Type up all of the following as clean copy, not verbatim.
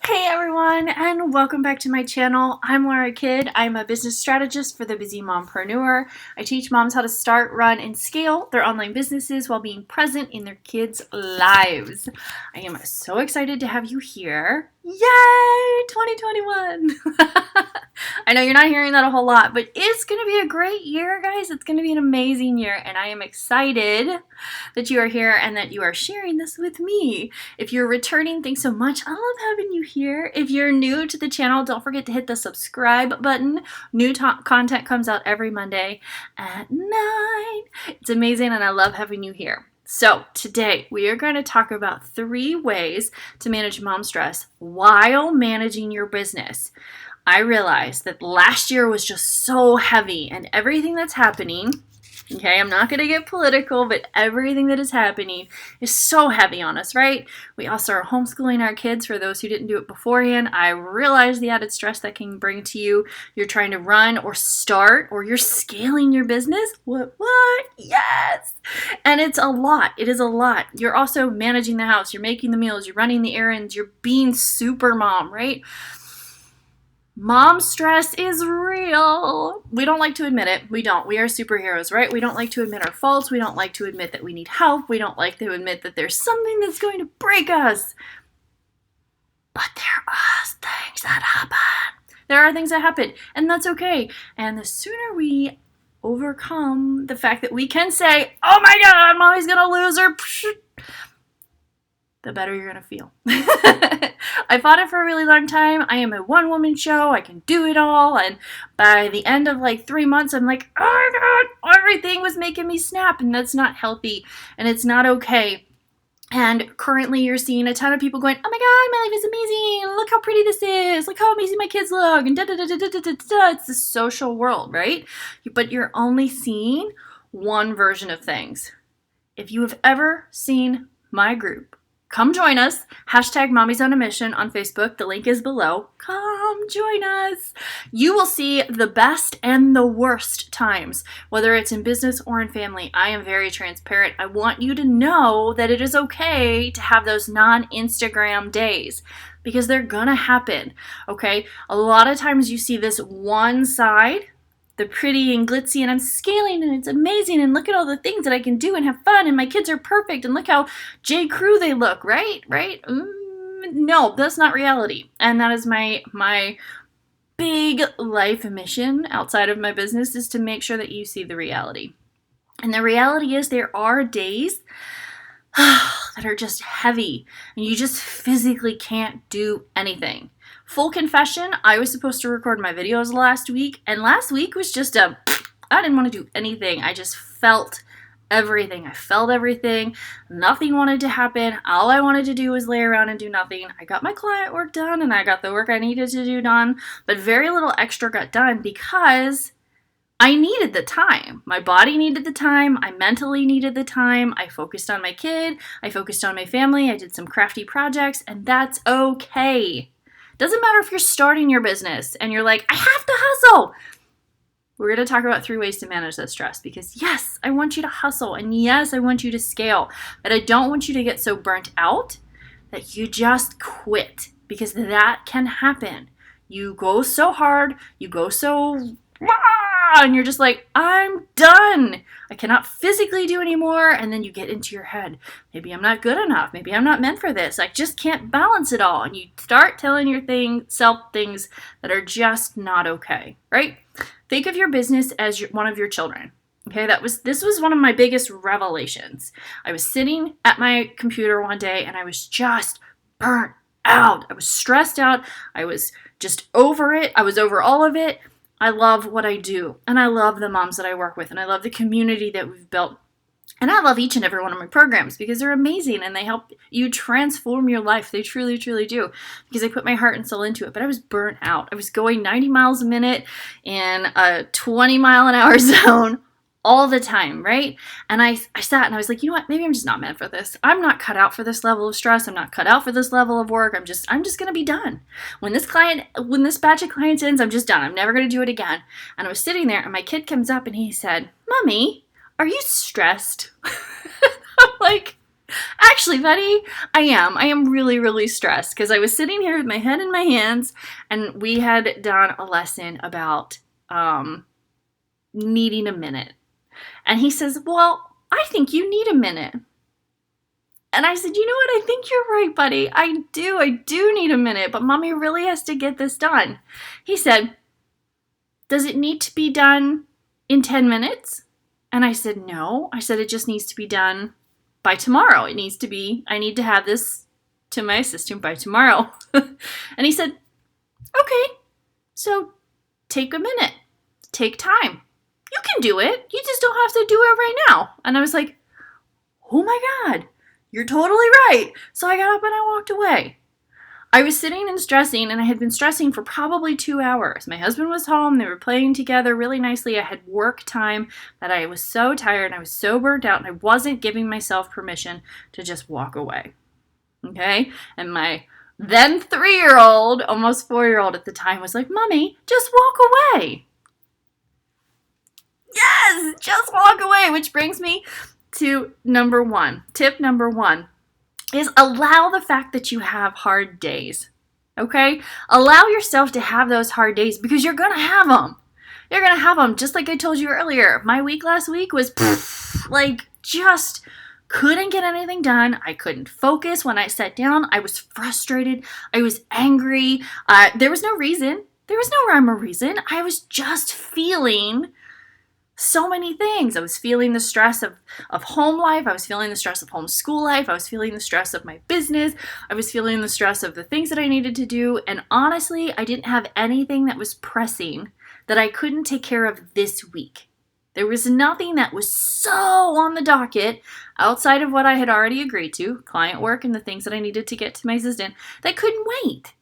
Hey everyone, and welcome back to my channel. I'm Laura Kidd. I'm a business strategist for the busy mompreneur. I teach moms how to start, run, and scale their online businesses while being present in their kids' lives. I am so excited to have you here. Yay! 2021! I know you're not hearing that a whole lot, but it's going to be a great year, guys. It's going to be an amazing year, and I am excited that you are here and that you are sharing this with me. If you're returning, thanks so much. I love having you here. If you're new to the channel, don't forget to hit the subscribe button. New content comes out every Monday at 9. It's amazing, and I love having you here. So today we are going to talk about 3 ways to manage mom stress while managing your business. I realized that last year was just so heavy, and everything that's happening, okay, I'm not going to get political, but everything that is happening is so heavy on us, right? We also are homeschooling our kids. For those who didn't do it beforehand, I realize the added stress that can bring to you. You're trying to run or start, or you're scaling your business. What? Yes! And it's a lot. It is a lot. You're also managing the house. You're making the meals. You're running the errands. You're being super mom, right? Mom stress is real. We don't like to admit it. We don't. We are superheroes, right? We don't like to admit our faults. We don't like to admit that we need help. We don't like to admit that there's something that's going to break us. But there are things that happen. There are things that happen, and that's okay. And the sooner we overcome the fact that we can say, oh my God, mommy's going to lose her, the better you're going to feel. I fought it for a really long time. I am a one-woman show. I can do it all. And by the end of like 3 months, I'm like, oh my God, everything was making me snap. And that's not healthy. And it's not okay. And currently you're seeing a ton of people going, oh my God, my life is amazing. Look how pretty this is. Look how amazing my kids look. And da-da-da-da-da-da-da. It's the social world, right? But you're only seeing one version of things. If you have ever seen my group, come join us. Hashtag Mommy's on a Mission on Facebook. The link is below. Come join us. You will see the best and the worst times, whether it's in business or in family. I am very transparent. I want you to know that it is okay to have those non-Instagram days, because they're gonna happen, okay? A lot of times you see this one side, the pretty and glitzy, and I'm scaling and it's amazing, and look at all the things that I can do and have fun, and my kids are perfect, and look how J. Crew they look, right? No, that's not reality. And that is my big life mission outside of my business, is to make sure that you see the reality. And the reality is there are days that are just heavy, and you just physically can't do anything. Full confession, I was supposed to record my videos last week, and last week was just I didn't want to do anything. I just felt everything. I felt everything. Nothing wanted to happen. All I wanted to do was lay around and do nothing. I got my client work done, and I got the work I needed to do done, but very little extra got done because I needed the time. My body needed the time. I mentally needed the time. I focused on my kid. I focused on my family. I did some crafty projects, and that's okay. Doesn't matter if you're starting your business and you're like, I have to hustle. We're going to talk about 3 ways to manage that stress, because yes, I want you to hustle, and yes, I want you to scale, but I don't want you to get so burnt out that you just quit, because that can happen. You go so hard, you go so and you're just like, I'm done. I cannot physically do anymore. And then you get into your head, maybe I'm not good enough. Maybe I'm not meant for this. I just can't balance it all. And you start telling yourself things that are just not okay, right? Think of your business as one of your children. Okay, this was one of my biggest revelations. I was sitting at my computer one day, and I was just burnt out. I was stressed out. I was just over it. I was over all of it. I love what I do, and I love the moms that I work with, and I love the community that we've built, and I love each and every one of my programs because they're amazing, and they help you transform your life. They truly, truly do, because I put my heart and soul into it, but I was burnt out. I was going 90 miles a minute in a 20-mile-an-hour zone all the time, right? And I sat and I was like, you know what? Maybe I'm just not meant for this. I'm not cut out for this level of stress. I'm not cut out for this level of work. I'm just going to be done. When this batch of clients ends, I'm just done. I'm never going to do it again. And I was sitting there, and my kid comes up and he said, Mommy, are you stressed? I'm like, Actually, Betty, I am. I am really, really stressed because I was sitting here with my head in my hands and we had done a lesson about needing a minute. And he says, well, I think you need a minute. And I said, you know what? I think you're right, buddy. I do need a minute, but mommy really has to get this done. He said, does it need to be done in 10 minutes? And I said, no. I said, it just needs to be done by tomorrow. I need to have this to my assistant by tomorrow. And he said, okay, so take a minute, take time. You can do it. You just don't have to do it right now. And I was like, oh my God, you're totally right. So I got up and I walked away. I was sitting and stressing, and I had been stressing for probably 2 hours. My husband was home. They were playing together really nicely. I had work time that I was so tired and I was so burnt out, and I wasn't giving myself permission to just walk away. Okay? And my then 3-year-old, almost 4-year-old at the time, was like, Mommy, just walk away. Yes, just walk away, which brings me to number one. Tip number one is allow the fact that you have hard days, okay? Allow yourself to have those hard days because you're going to have them. You're going to have them, just like I told you earlier. My week last week was just couldn't get anything done. I couldn't focus when I sat down. I was frustrated. I was angry. There was no reason. There was no rhyme or reason. I was just feeling so many things. I was feeling the stress of home life. I was feeling the stress of homeschool life. I was feeling the stress of my business. I was feeling the stress of the things that I needed to do. And honestly, I didn't have anything that was pressing that I couldn't take care of this week. There was nothing that was so on the docket outside of what I had already agreed to, client work and the things that I needed to get to my assistant, that couldn't wait.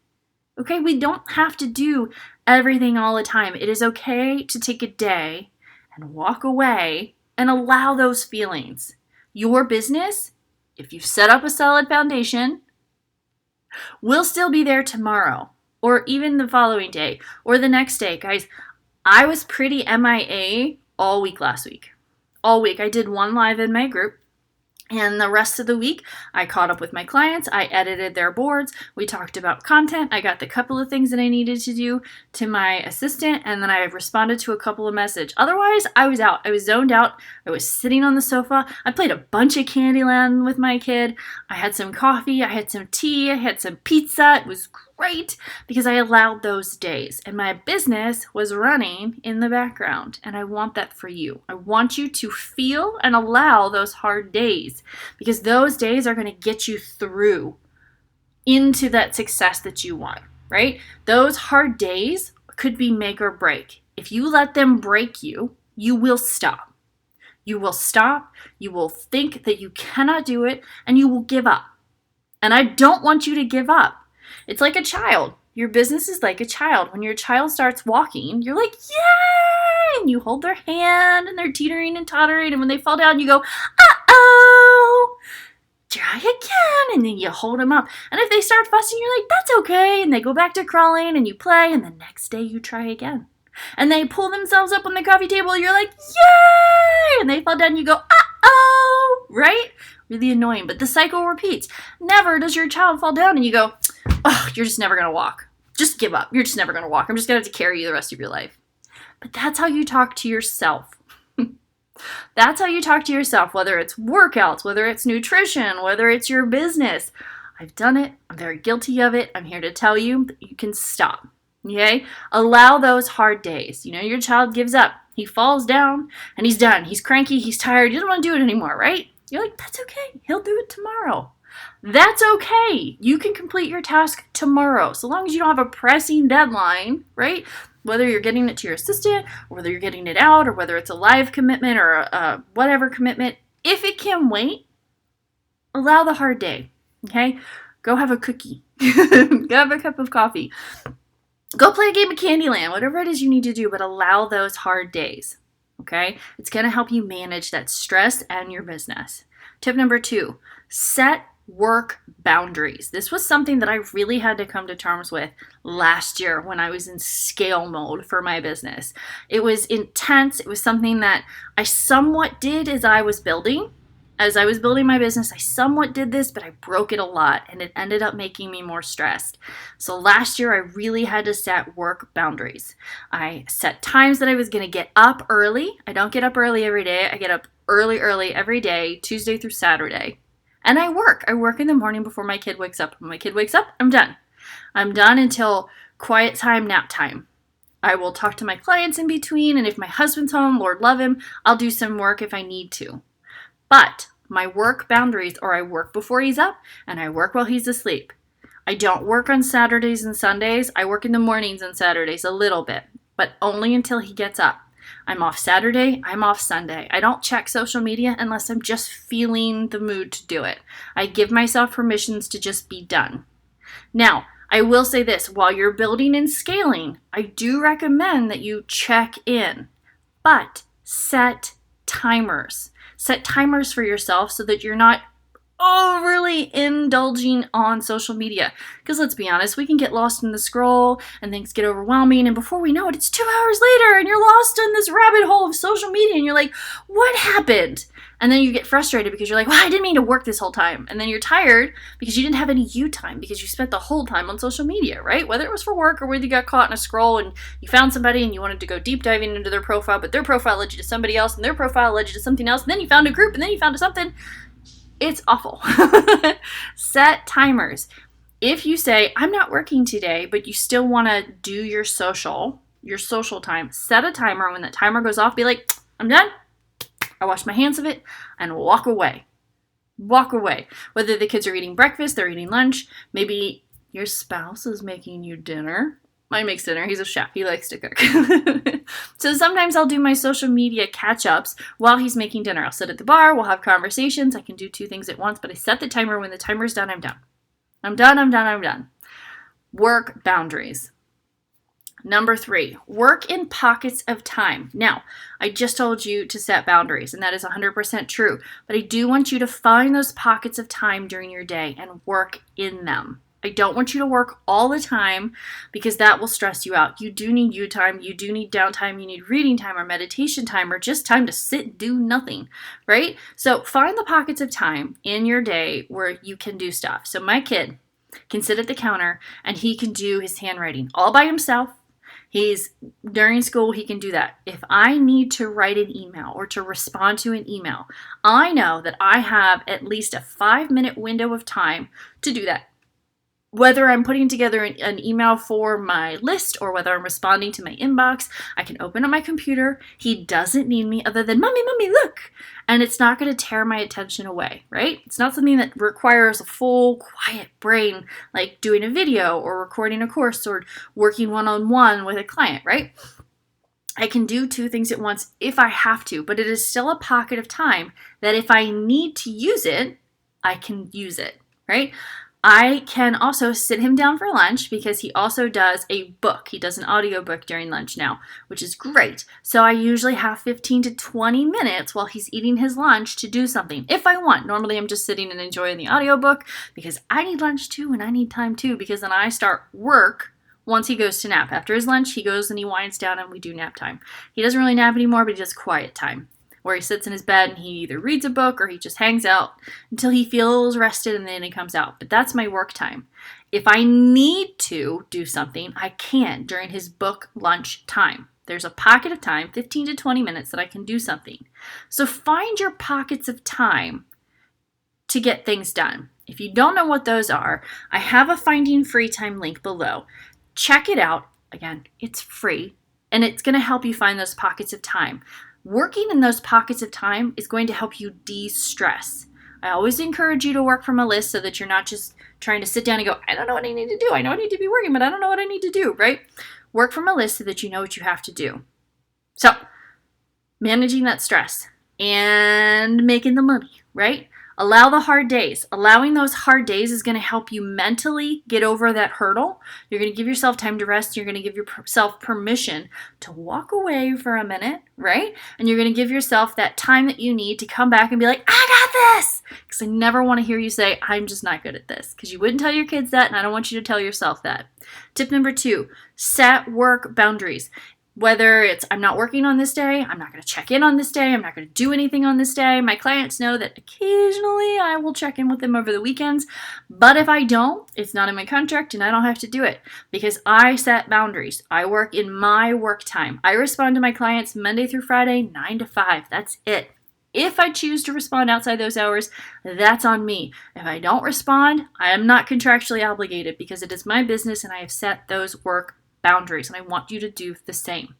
Okay, we don't have to do everything all the time. It is okay to take a day and walk away and allow those feelings. Your business, if you've set up a solid foundation, will still be there tomorrow or even the following day or the next day. Guys, I was pretty MIA all week last week. All week. I did one live in my group. And the rest of the week, I caught up with my clients. I edited their boards. We talked about content. I got the couple of things that I needed to do to my assistant. And then I responded to a couple of messages. Otherwise, I was out. I was zoned out. I was sitting on the sofa. I played a bunch of Candyland with my kid. I had some coffee. I had some tea. I had some pizza. It was great because I allowed those days. And my business was running in the background. And I want that for you. I want you to feel and allow those hard days, because those days are going to get you through into that success that you want, right? Those hard days could be make or break. If you let them break you, you will stop. You will stop. You will think that you cannot do it, and you will give up. And I don't want you to give up. It's like a child. Your business is like a child. When your child starts walking, you're like, yay! And you hold their hand and they're teetering and tottering. And when they fall down, you go, uh-oh, try again. And then you hold them up. And if they start fussing, you're like, that's okay. And they go back to crawling and you play. And the next day you try again. And they pull themselves up on the coffee table. You're like, yay! And they fall down. You go, uh-oh, right? Really annoying. But the cycle repeats. Never does your child fall down and you go, oh, you're just never going to walk. Just give up. You're just never going to walk. I'm just going to have to carry you the rest of your life. But that's how you talk to yourself. That's how you talk to yourself, whether it's workouts, whether it's nutrition, whether it's your business. I've done it. I'm very guilty of it. I'm here to tell you that you can stop. Okay? Allow those hard days. You know, your child gives up. He falls down and he's done. He's cranky. He's tired. He doesn't want to do it anymore, right? You're like, that's okay. He'll do it tomorrow. That's okay. You can complete your task tomorrow, so long as you don't have a pressing deadline, right? Whether you're getting it to your assistant, or whether you're getting it out, or whether it's a live commitment or a whatever commitment. If it can wait, allow the hard day, okay? Go have a cookie. Go have a cup of coffee. Go play a game of Candyland, whatever it is you need to do, but allow those hard days, okay? It's going to help you manage that stress and your business. Tip number 2, set work boundaries. This was something that I really had to come to terms with last year when I was in scale mode for my business. It was intense. It was something that I somewhat did as I was building, As I was building my business, I somewhat did this, but I broke it a lot, and it ended up making me more stressed. So last year, I really had to set work boundaries. I set times that I was going to get up early. I don't get up early every day. I get up early every day, Tuesday through Saturday. And I work. I work in the morning before my kid wakes up. When my kid wakes up, I'm done. I'm done until quiet time, nap time. I will talk to my clients in between, and if my husband's home, Lord love him, I'll do some work if I need to. But my work boundaries are I work before he's up and I work while he's asleep. I don't work on Saturdays and Sundays. I work in the mornings and Saturdays a little bit, but only until he gets up. I'm off Saturday, I'm off Sunday. I don't check social media unless I'm just feeling the mood to do it. I give myself permissions to just be done. Now, I will say this, while you're building and scaling, I do recommend that you check in, but set timers. Set timers for yourself so that you're not overly indulging on social media. Because let's be honest, we can get lost in the scroll and things get overwhelming, and before we know it, it's 2 hours later and you're lost in this rabbit hole of social media and you're like, what happened? And then you get frustrated because you're like, well, I didn't mean to work this whole time. And then you're tired because you didn't have any you time because you spent the whole time on social media, right? Whether it was for work or whether you got caught in a scroll and you found somebody and you wanted to go deep diving into their profile, but their profile led you to somebody else and their profile led you to something else. And then you found a group and then you found something. It's awful. Set timers. If you say, I'm not working today, but you still want to do your social time, set a timer. When that timer goes off, be like, I'm done. I wash my hands of it and walk away. Walk away. Whether the kids are eating breakfast, they're eating lunch, maybe your spouse is making you dinner. Mine makes dinner. He's a chef. He likes to cook. So sometimes I'll do my social media catch-ups while he's making dinner. I'll sit at the bar. We'll have conversations. I can do 2 things at once, but I set the timer. When the timer's done, I'm done. I'm done. Work boundaries. Number 3, work in pockets of time. Now, I just told you to set boundaries, and that is 100% true, but I do want you to find those pockets of time during your day and work in them. I don't want you to work all the time because that will stress you out. You do need you time, you do need downtime, you need reading time or meditation time or just time to sit and do nothing, right? So find the pockets of time in your day where you can do stuff. So my kid can sit at the counter and he can do his handwriting all by himself. During school, he can do that. If I need to write an email or to respond to an email, I know that I have at least a 5-minute window of time to do that. Whether I'm putting together an email for my list or whether I'm responding to my inbox, I can open up my computer. He doesn't need me other than, Mommy, look. And it's not going to tear my attention away, right? It's not something that requires a full, quiet brain, like doing a video or recording a course or working one-on-one with a client, right? I can do 2 things at once if I have to, but it is still a pocket of time that if I need to use it, I can use it, right? I can also sit him down for lunch because he also does a book. He does an audiobook during lunch now, which is great. So I usually have 15 to 20 minutes while he's eating his lunch to do something if I want. Normally I'm just sitting and enjoying the audiobook because I need lunch too and I need time too because then I start work once he goes to nap. After his lunch, he goes and he winds down and we do nap time. He doesn't really nap anymore, but he does quiet time, where he sits in his bed and he either reads a book or he just hangs out until he feels rested and then he comes out. But that's my work time. If I need to do something, I can during his book lunch time. There's a pocket of time, 15 to 20 minutes, that I can do something. So find your pockets of time to get things done. If you don't know what those are, I have a Finding Free Time link below. Check it out. Again, it's free and it's going to help you find those pockets of time. Working in those pockets of time is going to help you de-stress. I always encourage you to work from a list so that you're not just trying to sit down and go, I don't know what I need to do. I know I need to be working, but I don't know what I need to do, right? Work from a list so that you know what you have to do. So, managing that stress and making the money, right? Allow the hard days. Allowing those hard days is going to help you mentally get over that hurdle. You're going to give yourself time to rest. You're going to give yourself permission to walk away for a minute, right? And you're going to give yourself that time that you need to come back and be like, I got this. Because I never want to hear you say, I'm just not good at this. Because you wouldn't tell your kids that, and I don't want you to tell yourself that. Tip number 2, set work boundaries. Whether it's I'm not working on this day, I'm not going to check in on this day, I'm not going to do anything on this day. My clients know that occasionally I will check in with them over the weekends, but if I don't, it's not in my contract and I don't have to do it because I set boundaries. I work in my work time. I respond to my clients Monday through Friday, 9 to 5. That's it. If I choose to respond outside those hours, that's on me. If I don't respond, I am not contractually obligated because it is my business and I have set those work boundaries, and I want you to do the same.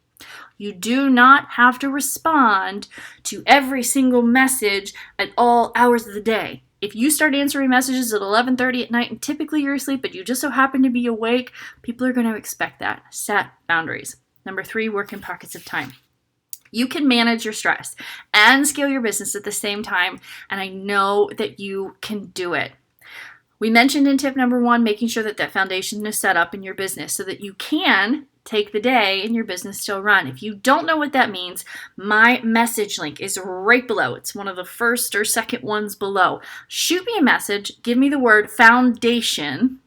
You do not have to respond to every single message at all hours of the day. If you start answering messages at 11:30 at night and typically you're asleep, but you just so happen to be awake, people are going to expect that. Set boundaries. Number 3, work in pockets of time. You can manage your stress and scale your business at the same time, and I know that you can do it. We mentioned in tip number 1, making sure that foundation is set up in your business so that you can take the day and your business still run. If you don't know what that means, my message link is right below. It's one of the first or second ones below. Shoot me a message, give me the word foundation,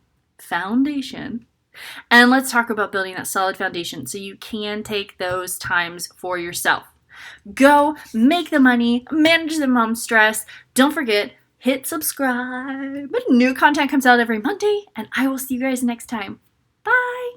and let's talk about building that solid foundation so you can take those times for yourself. Go make the money, manage the mom stress. Don't forget, hit subscribe. New content comes out every Monday, and I will see you guys next time.